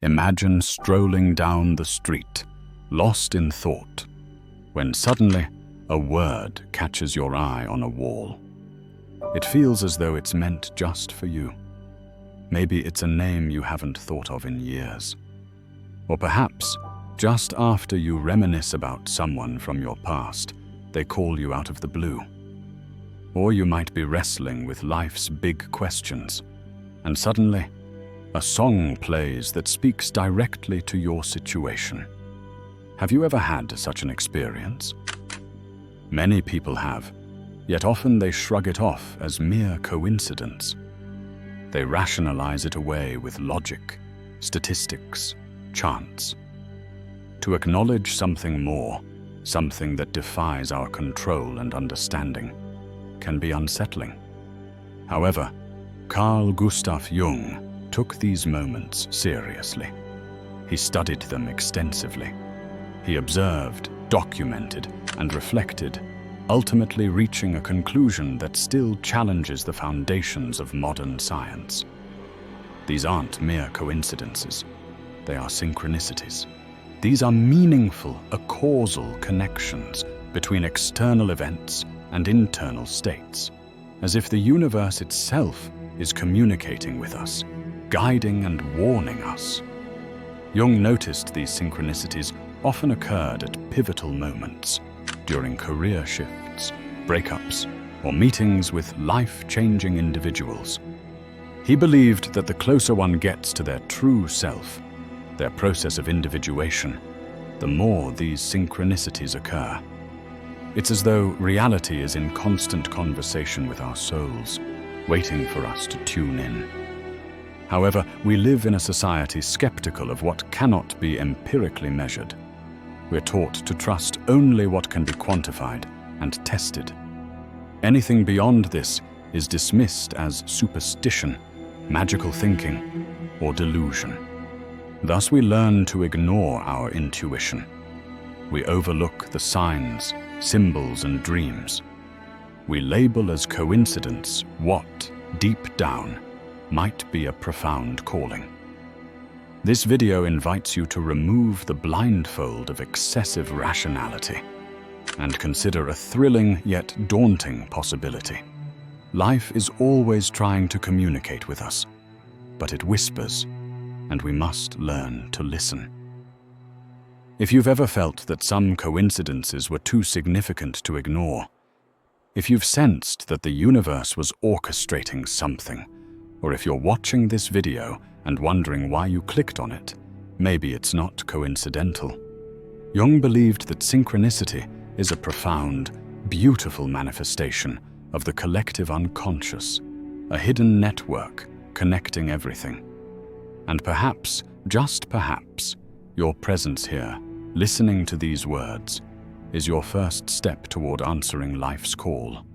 Imagine strolling down the street, lost in thought, when suddenly a word catches your eye on a wall. It feels as though it's meant just for you. Maybe it's a name you haven't thought of in years. Or perhaps, just after you reminisce about someone from your past, they call you out of the blue. Or you might be wrestling with life's big questions, and suddenly, a song plays that speaks directly to your situation. Have you ever had such an experience? Many people have, yet often they shrug it off as mere coincidence. They rationalize it away with logic, statistics, chance. To acknowledge something more, something that defies our control and understanding, can be unsettling. However, Carl Jung took these moments seriously. He studied them extensively. He observed, documented, and reflected, ultimately reaching a conclusion that still challenges the foundations of modern science. These aren't mere coincidences. They are synchronicities. These are meaningful, causal connections between external events and internal states, as if the universe itself is communicating with us, guiding and warning us. Jung noticed these synchronicities often occurred at pivotal moments, during career shifts, breakups, or meetings with life-changing individuals. He believed that the closer one gets to their true self, their process of individuation, the more these synchronicities occur. It's as though reality is in constant conversation with our souls, waiting for us to tune in. However, we live in a society skeptical of what cannot be empirically measured. We're taught to trust only what can be quantified and tested. Anything beyond this is dismissed as superstition, magical thinking, or delusion. Thus we learn to ignore our intuition. We overlook the signs, symbols, and dreams. We label as coincidence what, deep down, might be a profound calling. This video invites you to remove the blindfold of excessive rationality and consider a thrilling yet daunting possibility. Life is always trying to communicate with us, but it whispers, and we must learn to listen. If you've ever felt that some coincidences were too significant to ignore, if you've sensed that the universe was orchestrating something, or if you're watching this video and wondering why you clicked on it, maybe it's not coincidental. Jung believed that synchronicity is a profound, beautiful manifestation of the collective unconscious, a hidden network connecting everything. And perhaps, just perhaps, your presence here, listening to these words, is your first step toward answering life's call.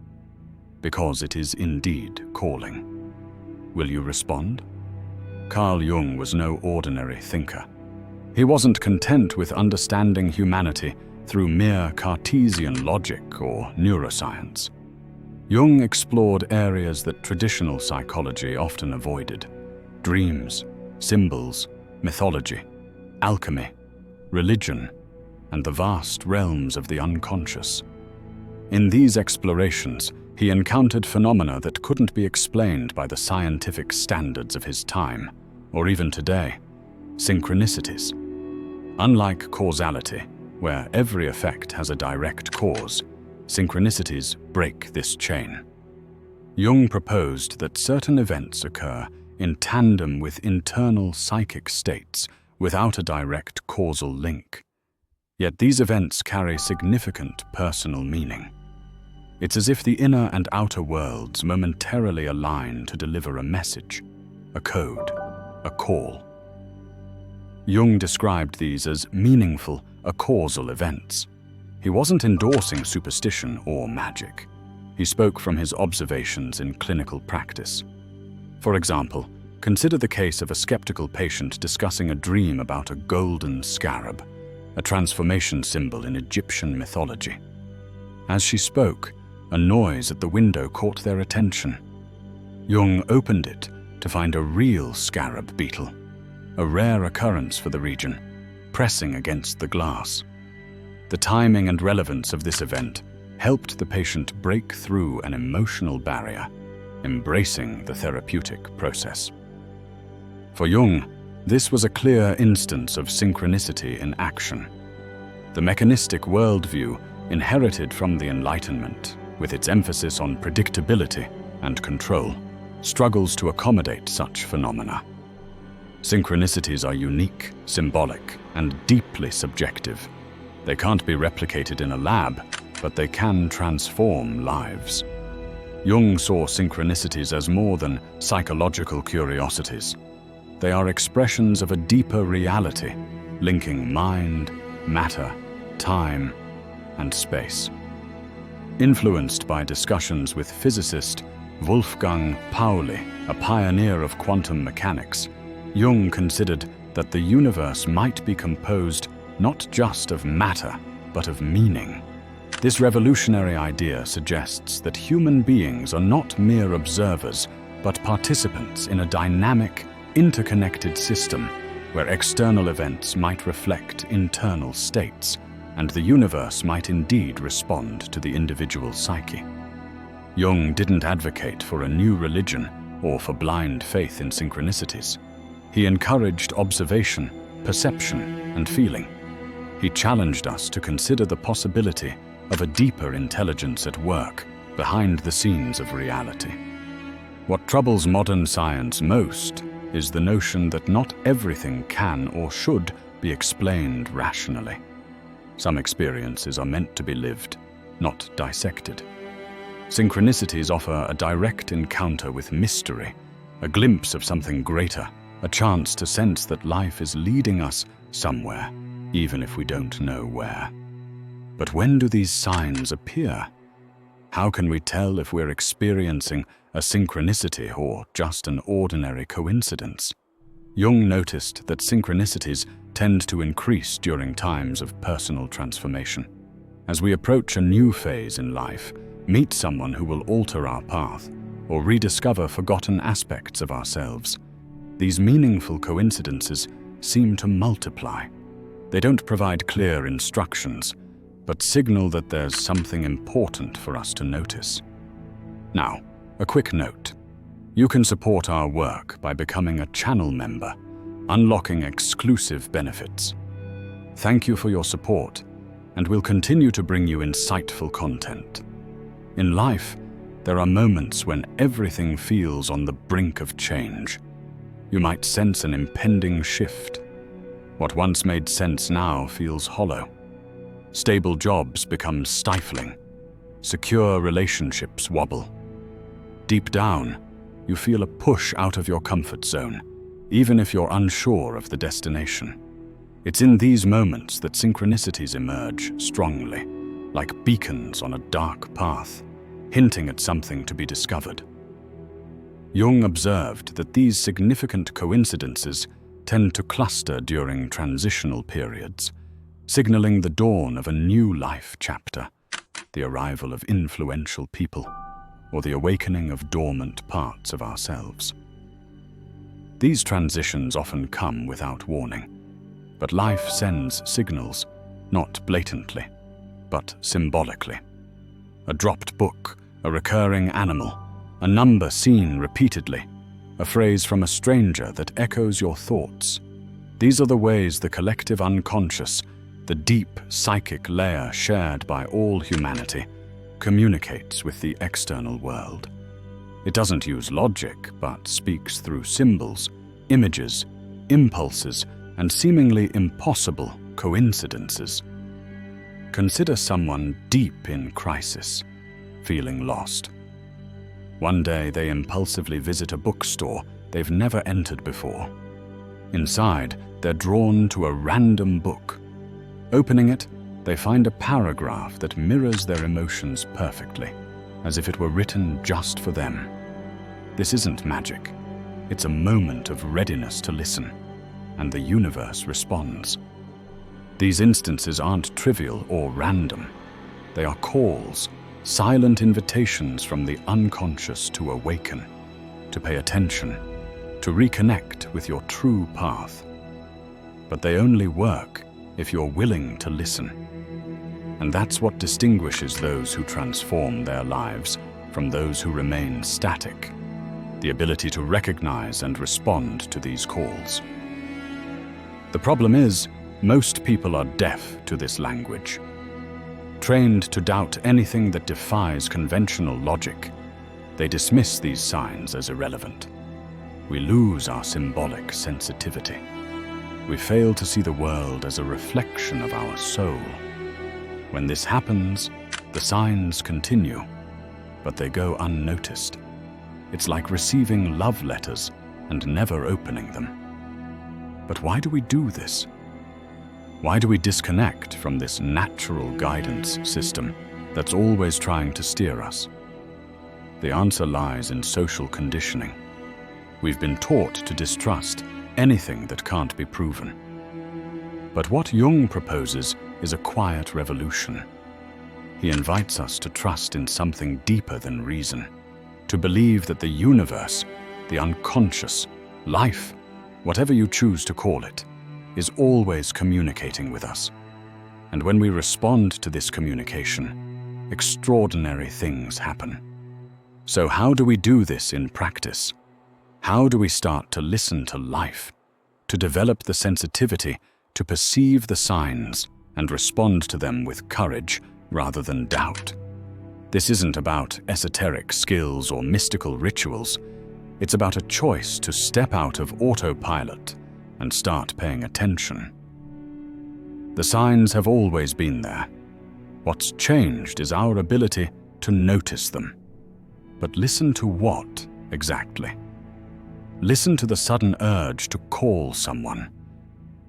Because it is indeed calling. Will you respond? Carl Jung was no ordinary thinker. He wasn't content with understanding humanity through mere Cartesian logic or neuroscience. Jung explored areas that traditional psychology often avoided: dreams, symbols, mythology, alchemy, religion, and the vast realms of the unconscious. In these explorations, he encountered phenomena that couldn't be explained by the scientific standards of his time, or even today: synchronicities. Unlike causality, where every effect has a direct cause, synchronicities break this chain. Jung proposed that certain events occur in tandem with internal psychic states without a direct causal link. Yet these events carry significant personal meaning. It's as if the inner and outer worlds momentarily align to deliver a message, a code, a call. Jung described these as meaningful, causal events. He wasn't endorsing superstition or magic. He spoke from his observations in clinical practice. For example, consider the case of a skeptical patient discussing a dream about a golden scarab, a transformation symbol in Egyptian mythology. As she spoke, a noise at the window caught their attention. Jung opened it to find a real scarab beetle. a rare occurrence for the region, pressing against the glass. The timing and relevance of this event helped the patient break through an emotional barrier, embracing the therapeutic process. For Jung, this was a clear instance of synchronicity in action. The mechanistic worldview, inherited from the Enlightenment, with its emphasis on predictability and control, struggles to accommodate such phenomena. Synchronicities are unique, symbolic, and deeply subjective. They can't be replicated in a lab, but they can transform lives. Jung saw synchronicities as more than psychological curiosities. They are expressions of a deeper reality, linking mind, matter, time, and space. Influenced by discussions with physicist Wolfgang Pauli, a pioneer of quantum mechanics, Jung considered that the universe might be composed not just of matter, but of meaning. This revolutionary idea suggests that human beings are not mere observers, but participants in a dynamic, interconnected system where external events might reflect internal states, and the universe might indeed respond to the individual psyche. Jung didn't advocate for a new religion or for blind faith in synchronicities. He encouraged observation, perception, and feeling. He challenged us to consider the possibility of a deeper intelligence at work behind the scenes of reality. What troubles modern science most is the notion that not everything can or should be explained rationally. Some experiences are meant to be lived, not dissected. Synchronicities offer a direct encounter with mystery, a glimpse of something greater, a chance to sense that life is leading us somewhere, even if we don't know where. But when do these signs appear? How can we tell if we're experiencing a synchronicity or just an ordinary coincidence? Jung noticed that synchronicities tend to increase during times of personal transformation. As we approach a new phase in life, meet someone who will alter our path, or rediscover forgotten aspects of ourselves, these meaningful coincidences seem to multiply. They don't provide clear instructions, but signal that there's something important for us to notice. Now, a quick note. You can support our work by becoming a channel member, unlocking exclusive benefits. Thank you for your support, and we'll continue to bring you insightful content. In life, there are moments when everything feels on the brink of change. You might sense an impending shift. What once made sense now feels hollow. Stable jobs become stifling. Secure relationships wobble. Deep down, you feel a push out of your comfort zone, even if you're unsure of the destination. It's in these moments that synchronicities emerge strongly, like beacons on a dark path, hinting at something to be discovered. Jung observed that these significant coincidences tend to cluster during transitional periods, signaling the dawn of a new life chapter, the arrival of influential people, or the awakening of dormant parts of ourselves. These transitions often come without warning, but life sends signals, not blatantly, but symbolically. A dropped book, a recurring animal, a number seen repeatedly, a phrase from a stranger that echoes your thoughts. These are the ways the collective unconscious, the deep psychic layer shared by all humanity, communicates with the external world. It doesn't use logic, but speaks through symbols, images, impulses, and seemingly impossible coincidences. Consider someone deep in crisis, feeling lost. One day they impulsively visit a bookstore they've never entered before. Inside, they're drawn to a random book. Opening it, they find a paragraph that mirrors their emotions perfectly, as if it were written just for them. This isn't magic. It's a moment of readiness to listen, and the universe responds. These instances aren't trivial or random. They are calls, silent invitations from the unconscious to awaken, to pay attention, to reconnect with your true path. But they only work if you're willing to listen. And that's what distinguishes those who transform their lives from those who remain static, the ability to recognize and respond to these calls. The problem is, most people are deaf to this language, trained to doubt anything that defies conventional logic. They dismiss these signs as irrelevant. We lose our symbolic sensitivity. We fail to see the world as a reflection of our soul. When this happens, the signs continue, but they go unnoticed. It's like receiving love letters and never opening them. But why do we do this? Why do we disconnect from this natural guidance system that's always trying to steer us? The answer lies in social conditioning. We've been taught to distrust anything that can't be proven. But what Jung proposes is a quiet revolution. He invites us to trust in something deeper than reason, to believe that the universe, the unconscious, life, whatever you choose to call it, is always communicating with us. And when we respond to this communication, extraordinary things happen. So how do we do this in practice? How do we start to listen to life, to develop the sensitivity to perceive the signs and respond to them with courage rather than doubt? This isn't about esoteric skills or mystical rituals. It's about a choice to step out of autopilot and start paying attention. The signs have always been there. What's changed is our ability to notice them. But listen to what exactly? Listen to the sudden urge to call someone,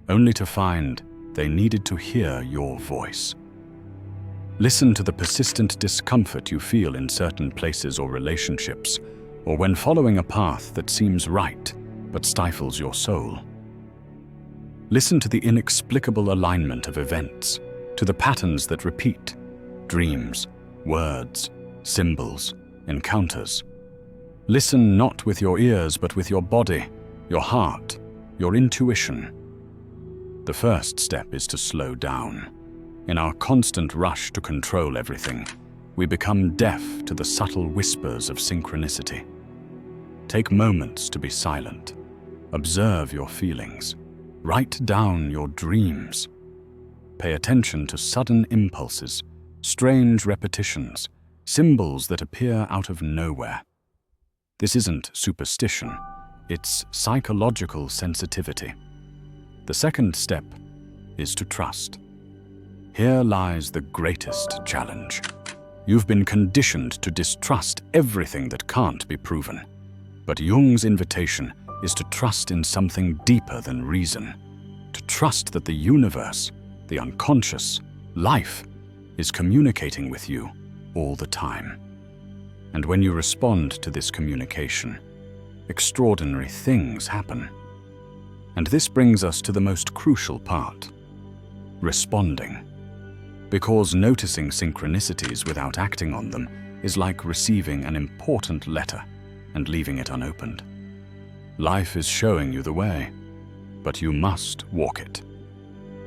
only to find they needed to hear your voice. Listen to the persistent discomfort you feel in certain places or relationships, or when following a path that seems right but stifles your soul. Listen to the inexplicable alignment of events, to the patterns that repeat, dreams, words, symbols, encounters. Listen not with your ears but with your body, your heart, your intuition. The first step is to slow down. In our constant rush to control everything, we become deaf to the subtle whispers of synchronicity. Take moments to be silent. Observe your feelings. Write down your dreams. Pay attention to sudden impulses, strange repetitions, symbols that appear out of nowhere. This isn't superstition, it's psychological sensitivity. The second step is to trust. Here lies the greatest challenge. You've been conditioned to distrust everything that can't be proven. But Jung's invitation is to trust in something deeper than reason, to trust that the universe, the unconscious, life, is communicating with you all the time. And when you respond to this communication, extraordinary things happen. And this brings us to the most crucial part, responding. Because noticing synchronicities without acting on them is like receiving an important letter and leaving it unopened. Life is showing you the way, but you must walk it.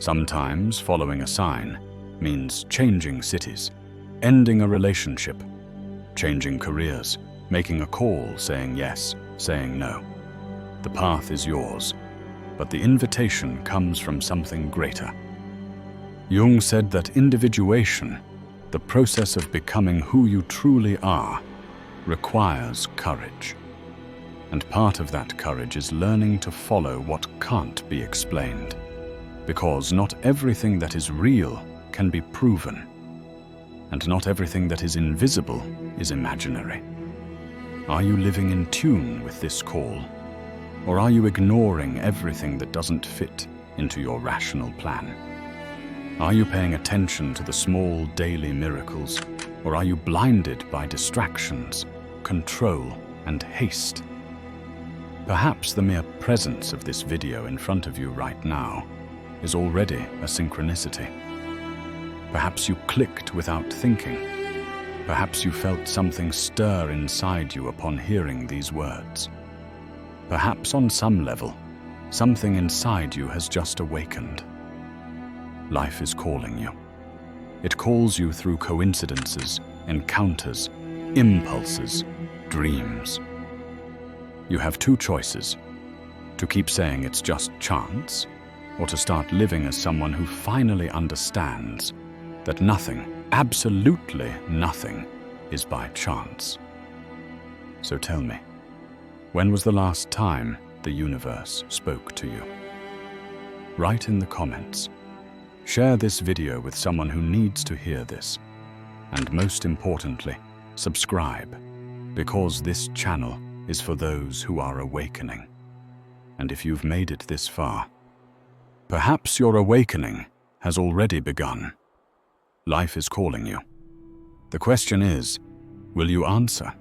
Sometimes following a sign means changing cities, ending a relationship, changing careers, making a call, saying yes, saying no. The path is yours, but the invitation comes from something greater. Jung said that individuation, the process of becoming who you truly are, requires courage. And part of that courage is learning to follow what can't be explained, because not everything that is real can be proven, and not everything that is invisible is imaginary. Are you living in tune with this call, or are you ignoring everything that doesn't fit into your rational plan? Are you paying attention to the small daily miracles, or are you blinded by distractions, control, and haste? Perhaps the mere presence of this video in front of you right now is already a synchronicity. Perhaps you clicked without thinking. Perhaps you felt something stir inside you upon hearing these words. Perhaps on some level, something inside you has just awakened. Life is calling you. It calls you through coincidences, encounters, impulses, dreams. You have two choices: to keep saying it's just chance, or to start living as someone who finally understands that nothing, absolutely nothing, is by chance. So tell me, when was the last time the universe spoke to you? Write in the comments. Share this video with someone who needs to hear this. And most importantly, subscribe, because this channel is for those who are awakening. And if you've made it this far, perhaps your awakening has already begun. Life is calling you. The question is, will you answer?